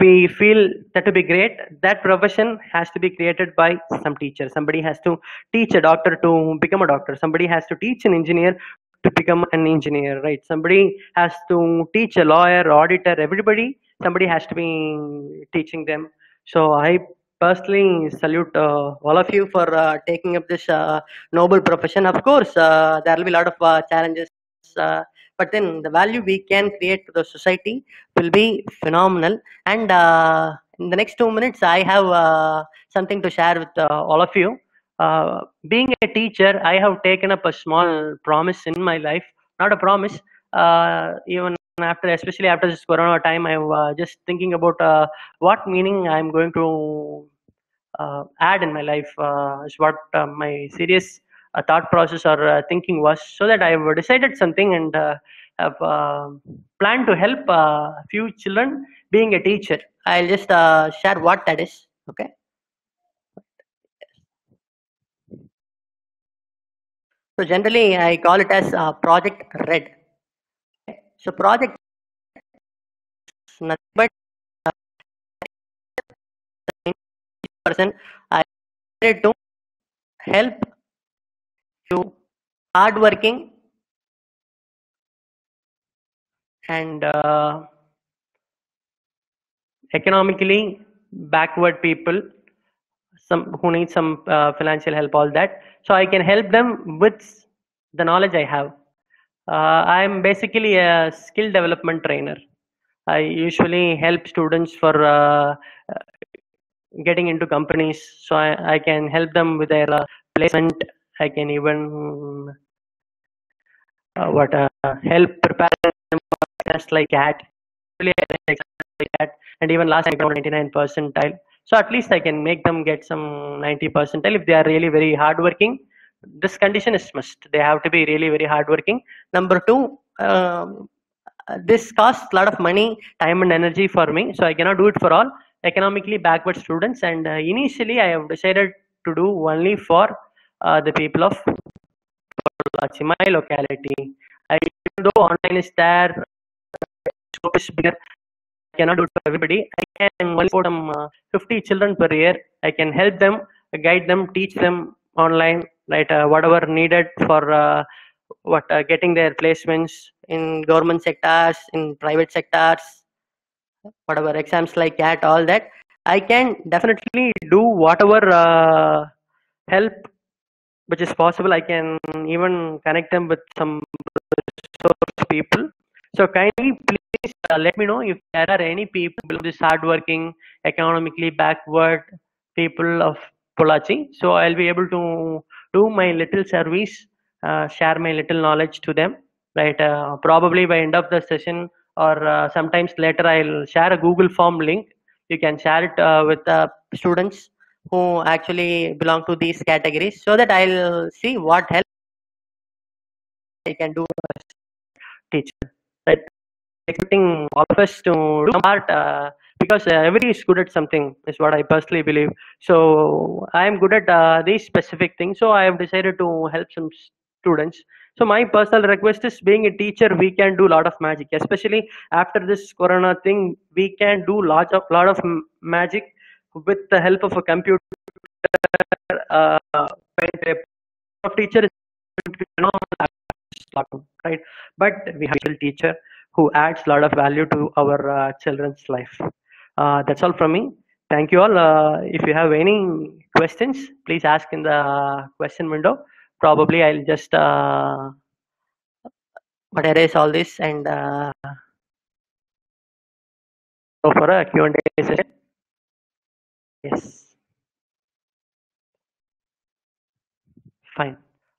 we feel that to be great, that profession has to be created by some teacher. Somebody has to teach a doctor to become a doctor. Somebody has to teach an engineer to become an engineer, right? Somebody has to teach a lawyer, auditor, everybody, somebody has to be teaching them. So I personally salute all of you for taking up this noble profession. Of course, there will be a lot of challenges, but then the value we can create to the society will be phenomenal. And in the next 2 minutes, I have something to share with all of you. Being a teacher, I have taken up a small promise in my life. Not a promise, even after, especially after this Corona time, I'm just thinking about what meaning I'm going to add in my life. Is what my serious thought process or thinking was, so that I've decided something and have planned to help a few children being a teacher. I'll just share what that is. Okay. So generally, I call it as Project Red. So project is nothing but person I wanted to help you hardworking and economically backward people, some who need some financial help, all that. So I can help them with the knowledge I have. I'm basically a skill development trainer. I usually help students for getting into companies, so I can help them with their placement. I can even help prepare them for tests like CAT, really like CAT, and even last I got 99 percentile. So at least I can make them get some 90 percentile if they are really very hardworking. This condition is must. They have to be really very hardworking. Number two, this costs a lot of money, time, and energy for me, so I cannot do it for all economically backward students. And initially, I have decided to do only for the people of my locality. Even though online is there, scope is bigger, I cannot do it for everybody. I can only for some 50 children per year. I can help them, guide them, teach them online, right? Whatever needed for getting their placements in government sectors, in private sectors, whatever exams like that, all that. I can definitely do whatever help which is possible. I can even connect them with some resource people. So kindly please let me know if there are any people this hardworking, economically backward people of Pollachi. So I'll be able to do my little service, share my little knowledge to them. Right? Probably by end of the session or sometimes later, I'll share a Google form link. You can share it with the students who actually belong to these categories, so that I'll see what help I can do as teacher. Right? Expecting all of us to do some part because everybody is good at something is what I personally believe. So I am good at these specific things. So I have decided to help some students. So my personal request is, being a teacher, we can do a lot of magic, especially after this Corona thing. We can do lot of magic with the help of a computer, teacher is phenomenal, right? But we have a teacher who adds a lot of value to our children's life. That's all from me. Thank you all. If you have any questions, please ask in the question window. Probably I'll just erase all this and go for a Q&A session. Yes. Fine.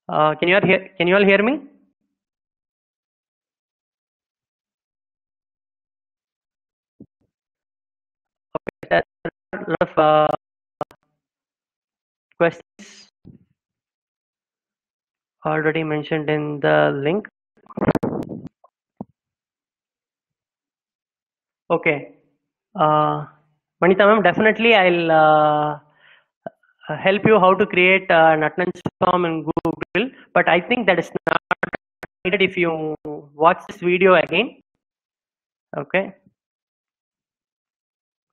Can you all hear me? Okay. There are a lot of questions already mentioned in the link. Okay. Manita ma'am, definitely I'll help you how to create an attendance form in Google, but I think that is not needed if you watch this video again. Okay.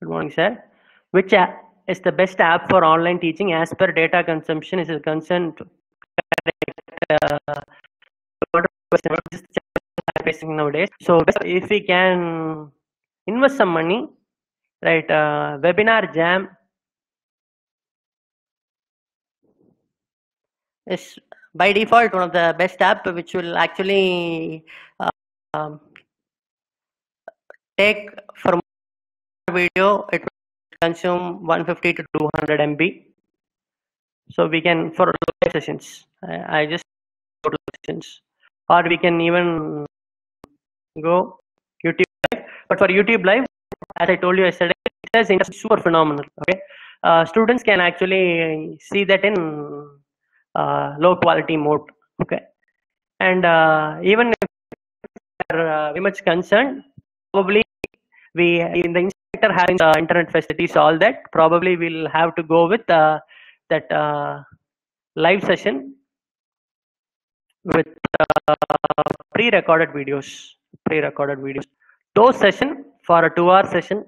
Good morning, sir. Which app is the best app for online teaching as per data consumption is concerned? Facing nowadays. So if we can invest some money, right? Webinar Jam is by default one of the best app, which will actually um, take for video. It will consume 150 to 200 MB. So we can for live sessions. I just go to sessions, or we can even go YouTube Live. But for YouTube Live, as I told you yesterday, it is super phenomenal. Okay, students can actually see that in low quality mode. Okay, and even if we are very much concerned, probably we in the instructor having internet facilities, all that, probably we'll have to go with that live session with pre-recorded videos. Those session for a 2-hour session,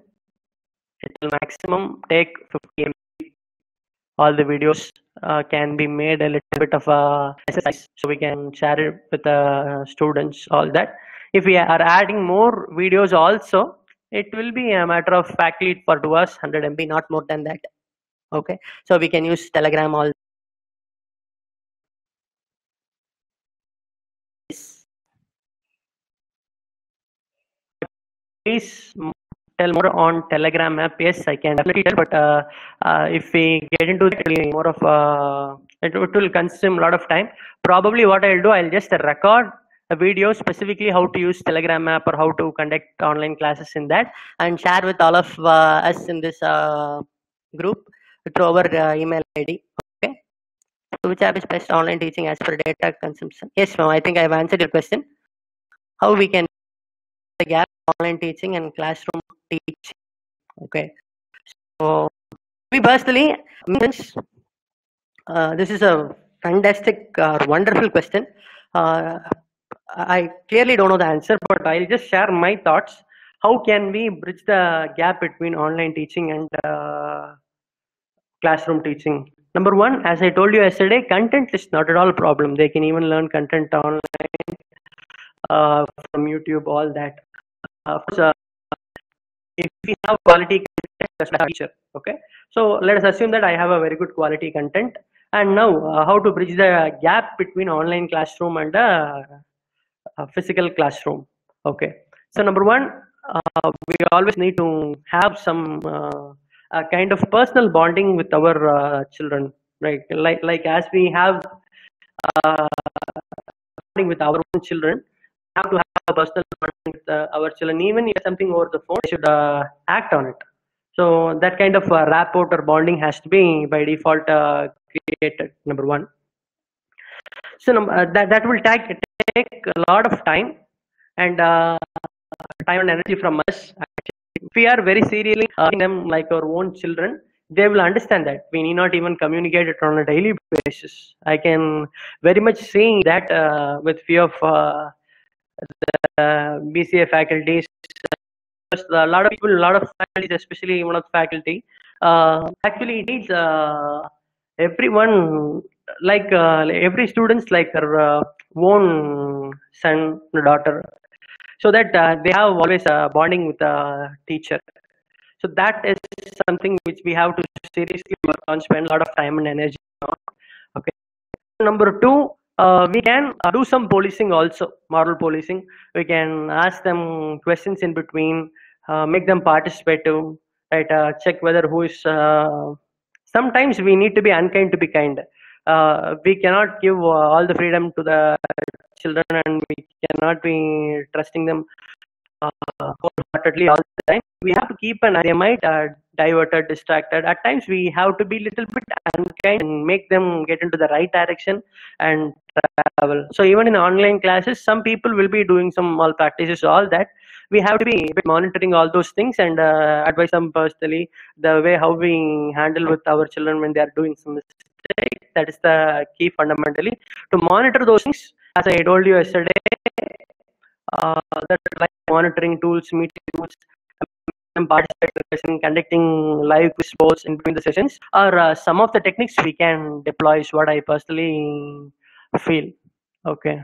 it will maximum take 50 MB. All the videos can be made a little bit of a exercise, so we can share it with the students. All that. If we are adding more videos also, it will be a matter of factly for 2 hours, 100 MB, not more than that. Okay, so we can use Telegram all. Please tell more on Telegram app. Yes, I can definitely tell, but if we get into it, it will be more of it will consume a lot of time. Probably what I'll do, I'll just record a video specifically how to use Telegram app or how to conduct online classes in that, and share with all of us in this group through our email ID. Okay. So which app is best online teaching as per data consumption? Yes, ma'am. I think I've answered your question. How we can the gap online teaching and classroom teaching. Okay, so we personally, this is a fantastic, wonderful question. I clearly don't know the answer, but I'll just share my thoughts. How can we bridge the gap between online teaching and classroom teaching? Number one, as I told you yesterday, content is not at all a problem. They can even learn content online from YouTube, all that. If we have quality content as a teacher, okay, so let us assume that I have a very good quality content, and now how to bridge the gap between online classroom and a physical classroom. Okay, so number one, we always need to have some a kind of personal bonding with our children, right? Like as we have bonding with our own children, have to have a personal bonding with our children. Even if something over the phone, they should act on it. So that kind of rapport or bonding has to be by default created. Number one. So that will take a lot of time and time and energy from us. If we are very seriously treating them like our own children, they will understand that we need not even communicate it on a daily basis. I can very much see that with few of the BCA faculties. A lot of people, a lot of faculties, especially one of the faculty, actually needs everyone like every student's like her own son or daughter, so that they have always a bonding with the teacher. So that is something which we have to seriously work on, spend a lot of time and energy on. Okay. Number two, we can do some policing also, moral policing. We can ask them questions in between, make them participative, right? Check whether who is. Sometimes we need to be unkind to be kind. We cannot give all the freedom to the children, and we cannot be trusting them wholeheartedly all the time. We have to keep an eye. They might diverted, distracted. At times, we have to be little bit unkind and make them get into the right direction and travel. So even in online classes, some people will be doing some malpractices. All that we have to be a bit monitoring all those things and advise them personally the way how we handle with our children when they are doing some mistake. That is the key fundamentally to monitor those things. As I told you yesterday, that like monitoring tools, meeting tools, and participation, conducting live quiz polls in between the sessions are some of the techniques we can deploy is what I personally feel. Okay.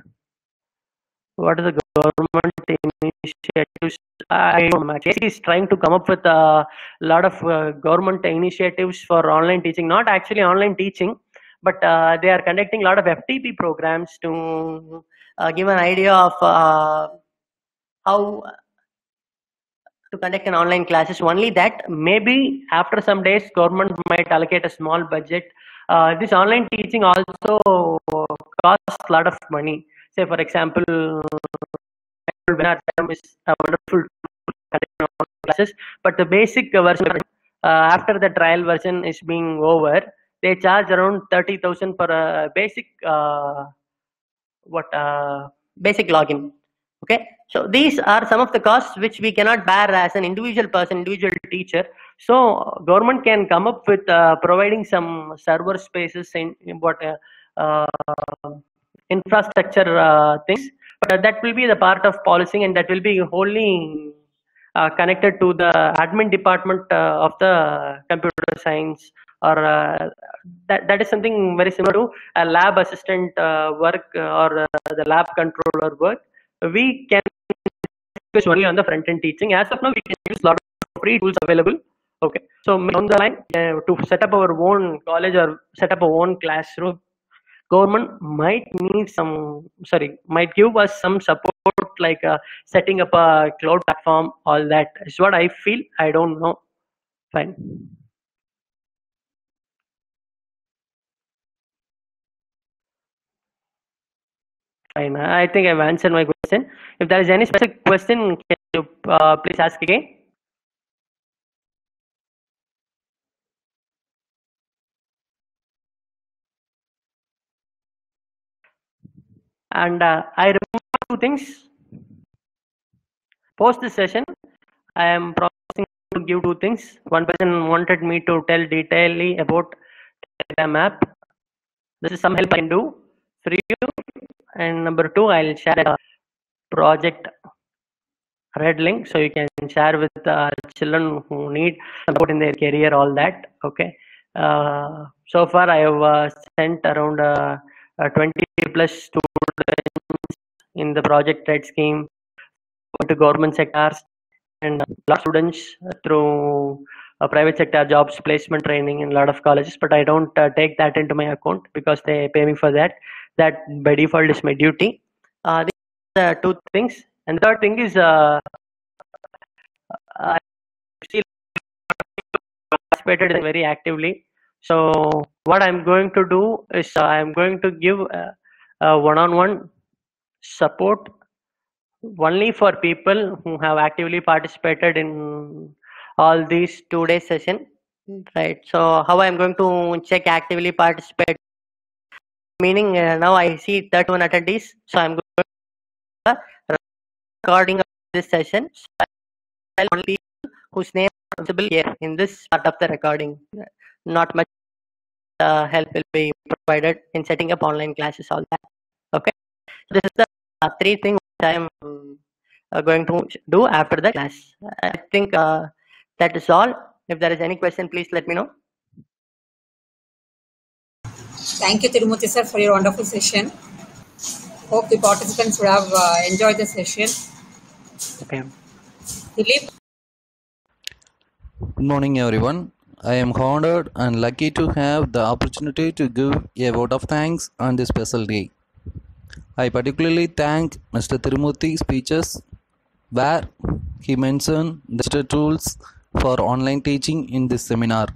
What are the government initiatives? I don't know. KC is trying to come up with a lot of government initiatives for online teaching, not actually online teaching, but they are conducting a lot of FTP programs to give an idea of how to conduct an online classes. Only that maybe after some days government might allocate a small budget. This online teaching also costs a lot of money. Say for example, webinar is a wonderful classes, but the basic version after the trial version is being over, they charge around 30,000 for a basic basic login. Okay, so these are some of the costs which we cannot bear as an individual person, individual teacher. So government can come up with providing some server spaces in what infrastructure things, but that will be the part of policing, and that will be wholly connected to the admin department of the computer science, or that is something very similar to a lab assistant work or the lab controller work. We can focus only on the front end teaching. As of now, we can use a lot of free tools available. Okay, so on the line to set up our own college or set up our own classroom, government might need some, might give us some support, like setting up a cloud platform. All that is what I feel. I don't know. Fine. Fine. I think I've answered my question. If there is any specific question, can you please ask again? And I remember two things. Post this session, I am promising to give two things. One person wanted me to tell detailedly about Telegram app. This is some help I can do for you. And number two, I'll share a project red link so you can share with children who need support in their career, all that. Okay. So far I have sent around 20 plus students in the project red scheme to government sectors, and a lot of students through private sector jobs, placement training in a lot of colleges, but I don't take that into my account because they pay me for that. That by default is my duty. These are two things. And the third thing is I still participated very actively. So what I'm going to do is I'm going to give one-on-one support only for people who have actively participated in all these 2-day session, right? So how I'm going to check actively participate, meaning now I see 31 attendees, so I'm going to recording of this session. So I'll only people whose name is visible here in this part of the recording. Not much help will be provided in setting up online classes, all that. Okay, so this is the three things I am going to do after the class. I think that is all. If there is any question, please let me know. Thank you, Tirumurthy sir, for your wonderful session. Hope the participants would have enjoyed the session. Okay. Dilip, Good morning, everyone. I am honored and lucky to have the opportunity to give a vote of thanks on this special day. I particularly thank Mr. Tirumurthy's speeches where he mentioned the digital tools for online teaching in this seminar.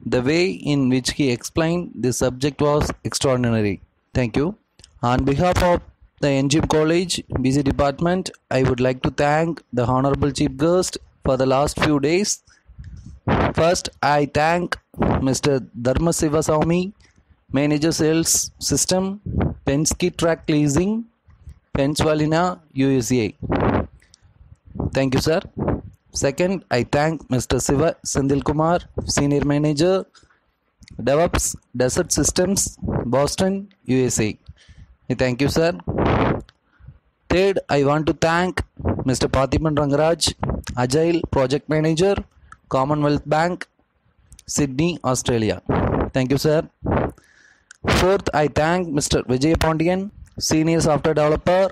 The way in which he explained this subject was extraordinary. Thank you. On behalf of the NGM College BC Department, I would like to thank the Honorable Chief Guest for the last few days. First, I thank Mr. Dharma Sivaswamy, Manager Sales System, Penske Truck Leasing, Pennsylvania, USA. Thank you, sir. Second, I thank Mr. Siva Sendil Kumar, Senior Manager, DevOps Desert Systems, Boston, USA. Thank you, sir. Third, I want to thank Mr. Pathiman Rangaraj, Agile Project Manager, Commonwealth Bank, Sydney, Australia. Thank you, sir. Fourth, I thank Mr. Vijay Pondian, Senior Software Developer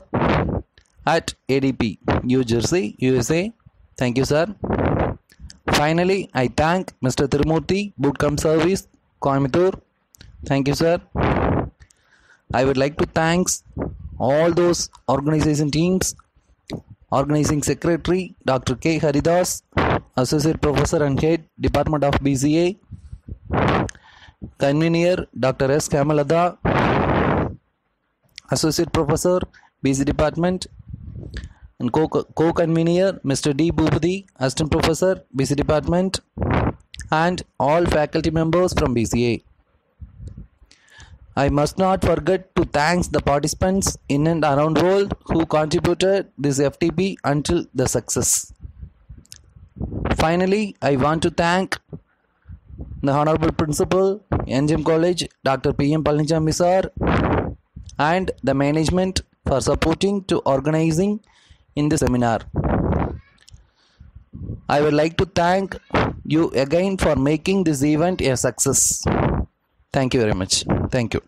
at ADP, New Jersey, USA. Thank you, sir. Finally, I thank Mr. Tirumurthy, Bootcamp Service, Coimbatore. Thank you, sir. I would like to thank all those organization teams, Organizing Secretary Dr. K. Haridas, Associate Professor and Head Department of BCA, Convener Dr. S. Kamalada, Associate Professor BC Department, and co-convener Mr. D. Bhupati, Assistant Professor BC Department, and all faculty members from BCA. I must not forget to thank the participants in and around the world who contributed this FTP until the success. Finally, I want to thank the Honorable Principal, NGM College, Dr. P.M. Palnichami sir, and the management for supporting to organizing in the seminar. I would like to thank you again for making this event a success. Thank you very much. Thank you.